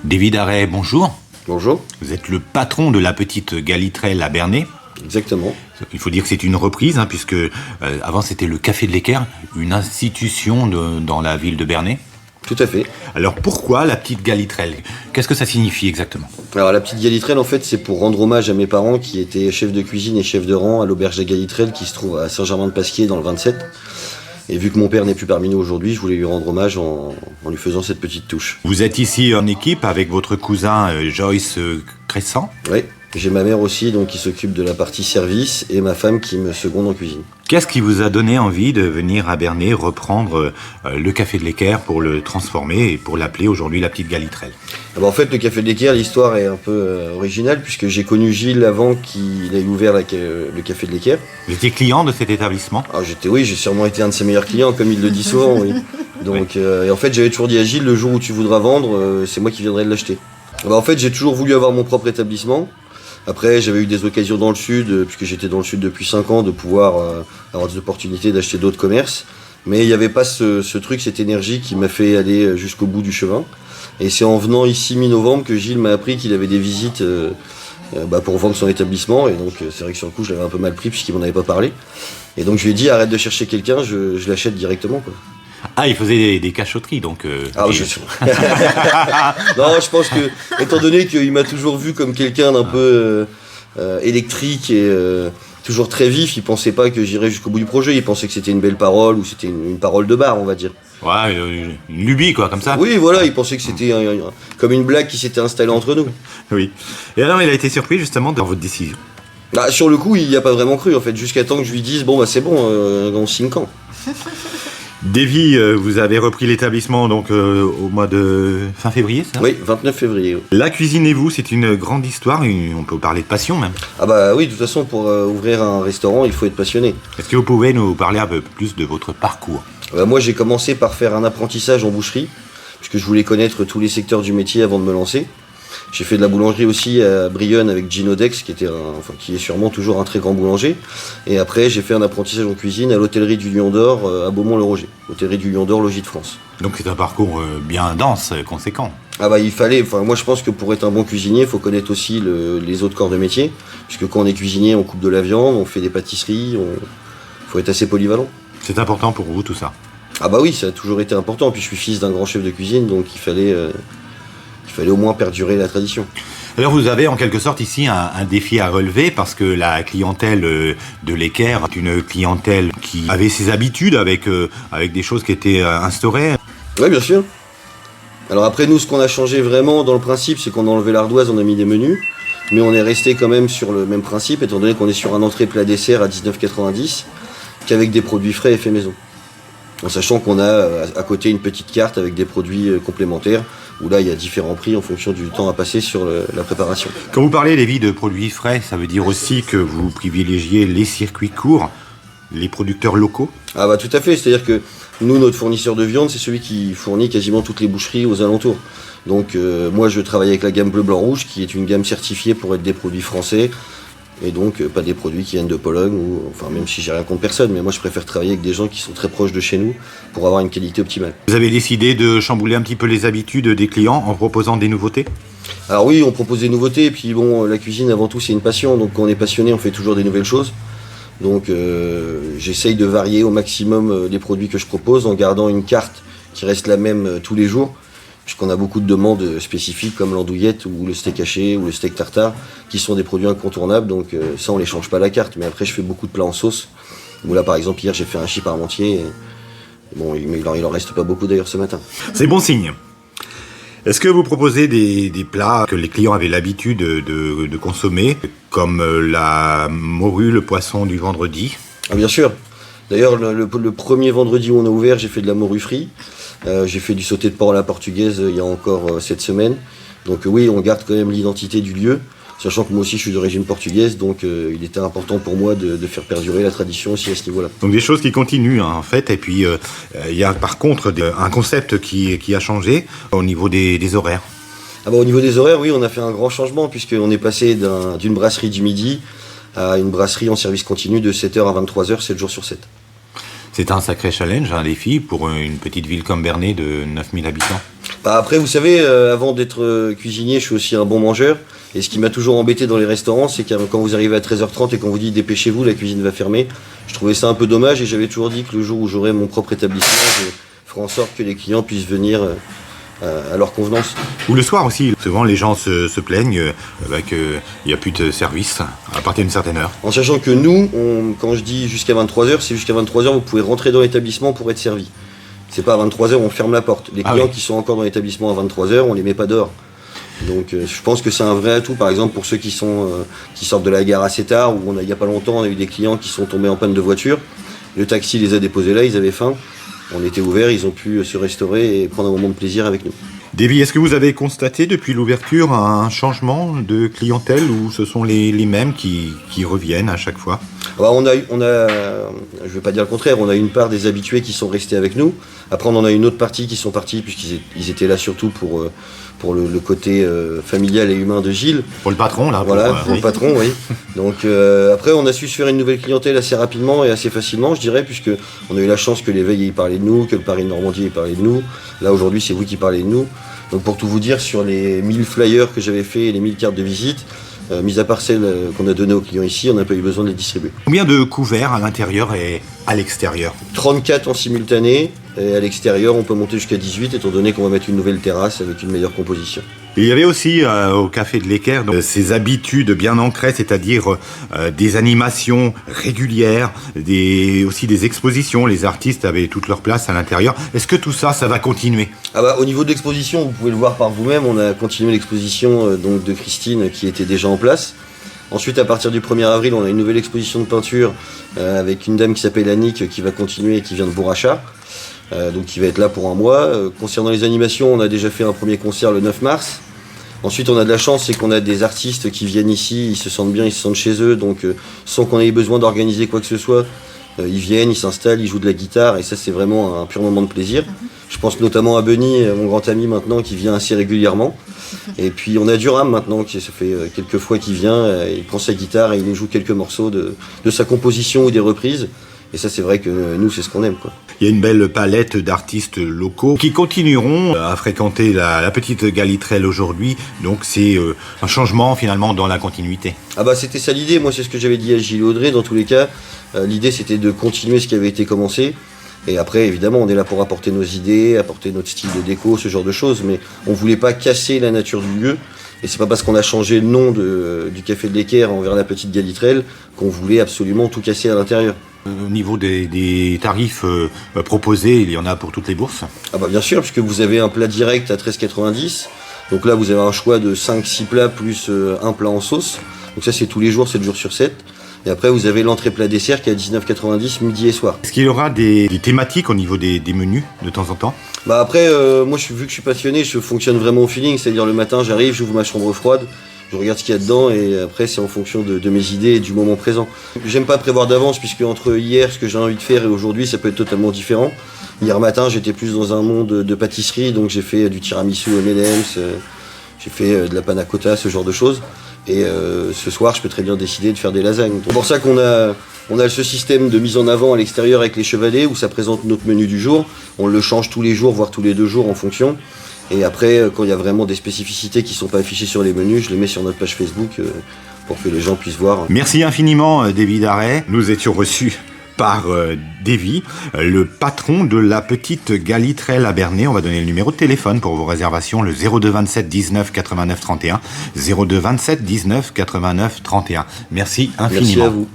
David Arret, bonjour. Bonjour. Vous êtes le patron de la petite Galitrel à Bernay. Exactement. Il faut dire que c'est une reprise, puisque avant c'était le Café de l'Équerre, une institution dans la ville de Bernay. Tout à fait. Alors pourquoi la petite Galitrel? Qu'est-ce que ça signifie exactement? Alors la petite Galitrel, en fait, c'est pour rendre hommage à mes parents qui étaient chefs de cuisine et chefs de rang à l'auberge des Galitrel qui se trouve à Saint-Germain-de-Pasquier dans le 27. Et vu que mon père n'est plus parmi nous aujourd'hui, je voulais lui rendre hommage en lui faisant cette petite touche. Vous êtes ici en équipe avec votre cousin Joyce Crescent. Oui, j'ai ma mère aussi donc, qui s'occupe de la partie service et ma femme qui me seconde en cuisine. Qu'est-ce qui vous a donné envie de venir à Bernay reprendre le Café de l'Équerre pour le transformer et pour l'appeler aujourd'hui la petite Galitrel? En fait, le Café de l'Équerre, l'histoire est un peu originale puisque j'ai connu Gilles avant qu'il ait ouvert le Café de l'Équerre. Vous étiez client de cet établissement? Alors j'ai sûrement été un de ses meilleurs clients, comme il le dit souvent, oui. Donc, oui. Et en fait, j'avais toujours dit à Gilles, le jour où tu voudras vendre, c'est moi qui viendrai de l'acheter. En fait, j'ai toujours voulu avoir mon propre établissement. Après, j'avais eu des occasions dans le sud, puisque j'étais dans le sud depuis 5 ans, de pouvoir avoir des opportunités d'acheter d'autres commerces. Mais il n'y avait pas ce truc, cette énergie qui m'a fait aller jusqu'au bout du chemin. Et c'est en venant ici mi-novembre que Gilles m'a appris qu'il avait des visites pour vendre son établissement. Et donc c'est vrai que sur le coup, je l'avais un peu mal pris puisqu'il m'en avait pas parlé. Et donc je lui ai dit, arrête de chercher quelqu'un, je l'achète directement, quoi. Ah, il faisait des cachotteries, donc... Non, je pense que, étant donné qu'il m'a toujours vu comme quelqu'un d'un peu électrique et toujours très vif, il pensait pas que j'irais jusqu'au bout du projet, il pensait que c'était une belle parole ou c'était une parole de bar, on va dire. Ouais, une lubie, quoi, comme ça. Oui, voilà, il pensait que c'était comme une blague qui s'était installée entre nous. Oui. Et alors, il a été surpris, justement, dans votre décision. Sur le coup, il n'y a pas vraiment cru, en fait, jusqu'à temps que je lui dise, c'est bon, on signe quand. Davy, vous avez repris l'établissement donc au mois de fin février, ça? Oui, 29 février. Oui. La cuisine et vous, c'est une grande histoire, on peut parler de passion même. Oui, de toute façon, pour ouvrir un restaurant, il faut être passionné. Est-ce que vous pouvez nous parler un peu plus de votre parcours? Moi, j'ai commencé par faire un apprentissage en boucherie, puisque je voulais connaître tous les secteurs du métier avant de me lancer. J'ai fait de la boulangerie aussi à Brionne avec Gino Dex, qui est sûrement toujours un très grand boulanger. Et après, j'ai fait un apprentissage en cuisine à l'hôtellerie du Lion d'Or à Beaumont-le-Roger. L'hôtellerie du Lion d'Or, logis de France. Donc c'est un parcours bien dense, conséquent. Il fallait, moi je pense que pour être un bon cuisinier, il faut connaître aussi les autres corps de métier. Puisque quand on est cuisinier, on coupe de la viande, on fait des pâtisseries, il faut être assez polyvalent. C'est important pour vous tout ça? Oui, ça a toujours été important. Puis je suis fils d'un grand chef de cuisine, donc il fallait au moins perdurer la tradition. Alors vous avez en quelque sorte ici un défi à relever parce que la clientèle de l'Équerre est une clientèle qui avait ses habitudes avec des choses qui étaient instaurées. Oui, bien sûr. Alors après nous, ce qu'on a changé vraiment dans le principe, c'est qu'on a enlevé l'ardoise, on a mis des menus, mais on est resté quand même sur le même principe, étant donné qu'on est sur un entrée plat dessert à 19,90 qu'avec des produits frais et faits maison. En sachant qu'on a à côté une petite carte avec des produits complémentaires, où là il y a différents prix en fonction du temps à passer sur la préparation. Quand vous parlez, Lévi, de produits frais, ça veut dire aussi que vous privilégiez les circuits courts, les producteurs locaux? Tout à fait, c'est-à-dire que nous, notre fournisseur de viande, c'est celui qui fournit quasiment toutes les boucheries aux alentours. Donc moi je travaille avec la gamme bleu, blanc, rouge, qui est une gamme certifiée pour être des produits français, et donc pas des produits qui viennent de Pologne, même si j'ai rien contre personne, mais moi je préfère travailler avec des gens qui sont très proches de chez nous pour avoir une qualité optimale. Vous avez décidé de chambouler un petit peu les habitudes des clients en proposant des nouveautés? Alors oui, on propose des nouveautés, et puis la cuisine avant tout c'est une passion, donc quand on est passionné on fait toujours des nouvelles choses. Donc j'essaye de varier au maximum les produits que je propose en gardant une carte qui reste la même tous les jours, puisqu'on a beaucoup de demandes spécifiques comme l'andouillette ou le steak haché ou le steak tartare qui sont des produits incontournables, donc ça on les change pas à la carte. Mais après je fais beaucoup de plats en sauce, où là par exemple hier j'ai fait un chip parmentier, mais il en reste pas beaucoup d'ailleurs ce matin. C'est bon signe. Est-ce que vous proposez des plats que les clients avaient l'habitude de consommer, comme la morue, le poisson du vendredi? Bien sûr. D'ailleurs le premier vendredi où on a ouvert, j'ai fait de la morue frite. J'ai fait du sauté de porc à la portugaise il y a encore cette semaine. Donc oui, on garde quand même l'identité du lieu, sachant que moi aussi je suis d'origine portugaise, donc il était important pour moi de faire perdurer la tradition aussi à ce niveau-là. Donc des choses qui continuent en fait, et puis il y a par contre un concept qui a changé au niveau des horaires. Au niveau des horaires, oui, on a fait un grand changement puisqu'on est passé d'une brasserie du midi à une brasserie en service continu de 7h à 23h, 7 jours sur 7. C'est un sacré challenge, un défi pour une petite ville comme Bernay de 9000 habitants. Bah, après, vous savez, avant d'être cuisinier, je suis aussi un bon mangeur. Et ce qui m'a toujours embêté dans les restaurants, c'est que quand vous arrivez à 13h30 et qu'on vous dit dépêchez-vous, la cuisine va fermer, je trouvais ça un peu dommage et j'avais toujours dit que le jour où j'aurai mon propre établissement, je ferai en sorte que les clients puissent venir à leur convenance. Ou le soir aussi, souvent les gens se plaignent qu'il n'y a plus de service à partir d'une certaine heure. En sachant que nous, quand je dis jusqu'à 23h, c'est jusqu'à 23h, vous pouvez rentrer dans l'établissement pour être servi. C'est pas à 23h, on ferme la porte. Les clients qui sont encore dans l'établissement à 23h, on les met pas dehors. Donc je pense que c'est un vrai atout, par exemple pour ceux qui sortent de la gare assez tard, où il n'y a pas longtemps on a eu des clients qui sont tombés en panne de voiture, le taxi les a déposés là, ils avaient faim, on était ouverts, ils ont pu se restaurer et prendre un moment de plaisir avec nous. Davy, est-ce que vous avez constaté depuis l'ouverture un changement de clientèle ou ce sont les mêmes qui reviennent à chaque fois? Alors on a, je ne vais pas dire le contraire, on a une part des habitués qui sont restés avec nous. Après on en a une autre partie qui sont partis puisqu'ils étaient là surtout pour le côté familial et humain de Gilles. Pour le patron là. Voilà, pour le patron, oui. Donc après on a su se faire une nouvelle clientèle assez rapidement et assez facilement, je dirais, puisque on a eu la chance que l'éveil ait parlé de nous, que le Paris de Normandie ait parlé de nous. Là aujourd'hui c'est vous qui parlez de nous. Donc pour tout vous dire, sur les 1000 flyers que j'avais fait et les 1000 cartes de visite, mis à part celles qu'on a données aux clients ici, on n'a pas eu besoin de les distribuer. Combien de couverts à l'intérieur et à l'extérieur? 34 en simultané, et à l'extérieur on peut monter jusqu'à 18 étant donné qu'on va mettre une nouvelle terrasse avec une meilleure composition. Il y avait aussi au Café de l'Équerre ces habitudes bien ancrées, c'est-à-dire des animations régulières, aussi des expositions. Les artistes avaient toute leur place à l'intérieur. Est-ce que tout ça, ça va continuer? Au niveau de l'exposition, vous pouvez le voir par vous-même, on a continué l'exposition donc de Christine qui était déjà en place. Ensuite, à partir du 1er avril, on a une nouvelle exposition de peinture avec une dame qui s'appelle Annick qui va continuer et qui vient de Bourrachat. Donc qui va être là pour un mois. Concernant les animations, on a déjà fait un premier concert le 9 mars. Ensuite, on a de la chance, c'est qu'on a des artistes qui viennent ici, ils se sentent bien, ils se sentent chez eux, donc sans qu'on ait besoin d'organiser quoi que ce soit, ils viennent, ils s'installent, ils jouent de la guitare, et ça c'est vraiment un pur moment de plaisir. Je pense notamment à Benny, mon grand ami maintenant, qui vient assez régulièrement. Et puis on a Durham maintenant, ça fait quelques fois qu'il vient, il prend sa guitare et il nous joue quelques morceaux de sa composition ou des reprises. Et ça c'est vrai que nous c'est ce qu'on aime, quoi. Il y a une belle palette d'artistes locaux qui continueront à fréquenter la petite Galitrelle aujourd'hui. Donc c'est un changement finalement dans la continuité. C'était ça l'idée, moi c'est ce que j'avais dit à Gilles Audrey dans tous les cas. L'idée c'était de continuer ce qui avait été commencé. Et après évidemment on est là pour apporter nos idées, apporter notre style de déco, ce genre de choses. Mais on voulait pas casser la nature du lieu. Et c'est pas parce qu'on a changé le nom du Café de l'Équerre envers la petite Galitrelle qu'on voulait absolument tout casser à l'intérieur. Au niveau des tarifs proposés, il y en a pour toutes les bourses? Bien sûr, puisque vous avez un plat direct à 13,90. Donc là, vous avez un choix de 5-6 plats plus un plat en sauce. Donc ça, c'est tous les jours, 7 jours sur 7. Et après, vous avez l'entrée plat dessert qui est à 19,90 midi et soir. Est-ce qu'il y aura des thématiques au niveau des menus de temps en temps? Après, moi, vu que je suis passionné, je fonctionne vraiment au feeling. C'est-à-dire le matin, j'arrive, j'ouvre ma chambre froide. Je regarde ce qu'il y a dedans et après c'est en fonction de mes idées et du moment présent. J'aime pas prévoir d'avance puisque entre hier, ce que j'ai envie de faire et aujourd'hui, ça peut être totalement différent. Hier matin, j'étais plus dans un monde de pâtisserie, donc j'ai fait du tiramisu M&M's, j'ai fait de la panna cotta, ce genre de choses. Et ce soir, je peux très bien décider de faire des lasagnes. C'est pour ça qu'on a ce système de mise en avant à l'extérieur avec les chevalets où ça présente notre menu du jour. On le change tous les jours, voire tous les 2 jours en fonction. Et après, quand il y a vraiment des spécificités qui ne sont pas affichées sur les menus, je les mets sur notre page Facebook pour que les gens puissent voir. Merci infiniment, Davy Darey. Nous étions reçus par Davy, le patron de la petite Galitrelle à Bernay. On va donner le numéro de téléphone pour vos réservations, le 02 27 19 89 31. 02 27 19 89 31. Merci infiniment. Merci à vous.